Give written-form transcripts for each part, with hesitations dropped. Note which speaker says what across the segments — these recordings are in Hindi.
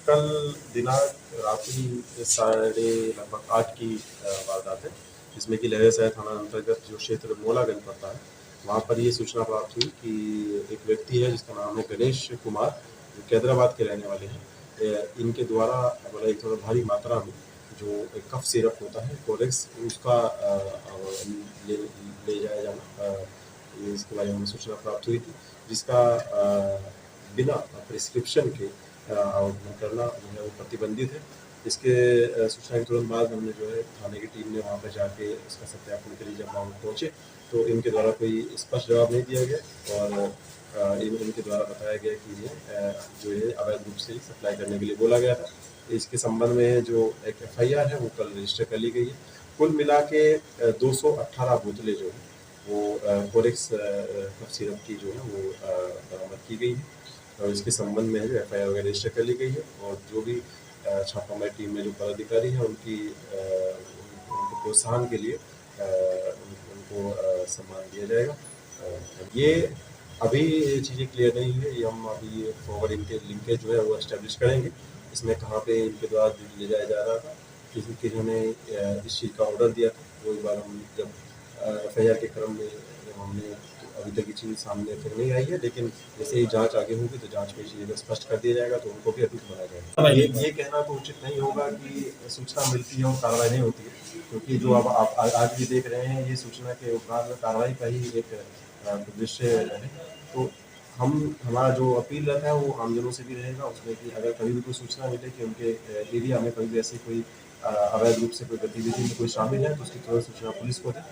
Speaker 1: कल दिनांक रात्रि साढ़े लगभग 8 की वारदात है, जिसमें कि लहरासराय थाना अंतर्गत जो क्षेत्र मोलागंज पड़ता है, वहाँ पर ये सूचना प्राप्त हुई कि एक व्यक्ति है जिसका नाम है गणेश कुमार, जो कैदराबाद के रहने वाले हैं। इनके द्वारा मतलब एक थोड़ा भारी मात्रा में जो एक कफ सिरप होता है कोरेक्स, उसका ले ले जाया जाना, ये इसके बारे में हमें सूचना प्राप्त हुई थी, जिसका बिना प्रिस्क्रिप्शन के आवेदन करना जो है वो प्रतिबंधित है। इसके सूचना के तुरंत बाद हमने जो है थाने की टीम ने वहाँ पर जाके इसका सत्यापन के लिए जब वहाँ पहुँचे तो इनके द्वारा कोई स्पष्ट जवाब नहीं दिया गया और इनके द्वारा बताया गया कि ये जो है अवैध रूप से सप्लाई करने के लिए बोला गया था। इसके संबंध में जो एक एफआईआर है वो कल रजिस्टर कर ली गई है। कुल मिला के 218 बोतलें जो हैं वो कोरेक्स कफ सिरप की जो है वो बरामद की गई है और इसके संबंध में जो एफआईआर वगैरह रजिस्टर कर ली गई है और जो भी छापामारी टीम में जो पदाधिकारी हैं उनको प्रोत्साहन के लिए उनको सम्मान दिया जाएगा। ये अभी ये चीज़ें क्लियर नहीं है, ये हम अभी फॉरवर्ड इनके लिंकेज जो है वो एस्टेब्लिश करेंगे। इसमें कहाँ पे इनके द्वारा ले जाया जा रहा था, किन्होंने इस चीज़ का ऑर्डर दिया था, वो एक बार हम जब एफआईआर के क्रम में जब हमने तो अभी तक ये चीज़ सामने फिर नहीं आई है, लेकिन जैसे ही जांच आगे होगी तो जांच में चीज़ें स्पष्ट कर दिया जाएगा तो उनको भी अभियुक्त बनाया जाएगा। ये कहना तो उचित नहीं होगा कि सूचना मिलती है और कार्रवाई नहीं होती है, क्योंकि जो अब आप आज भी देख रहे हैं ये सूचना के उपरांत में कार्रवाई का ही एक दृश्य है। तो हमारा जो अपील रहता है वो आमजनों से भी रहेगा उसमें कि अगर कभी भी कोई सूचना मिले कि उनके एरिया में कभी भी ऐसी कोई अवैध रूप से कोई गतिविधि में कोई शामिल है तो उसकी तुरंत सूचना पुलिस को दें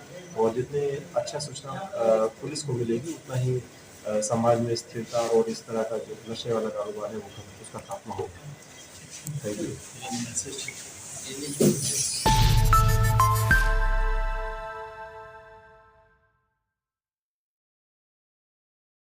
Speaker 1: और जितने अच्छा सूचना पुलिस को मिलेगी उतना ही समाज में स्थिरता और इस तरह का जो नशे वाला कारोबार है वो उसका खात्मा होगा। Thank you.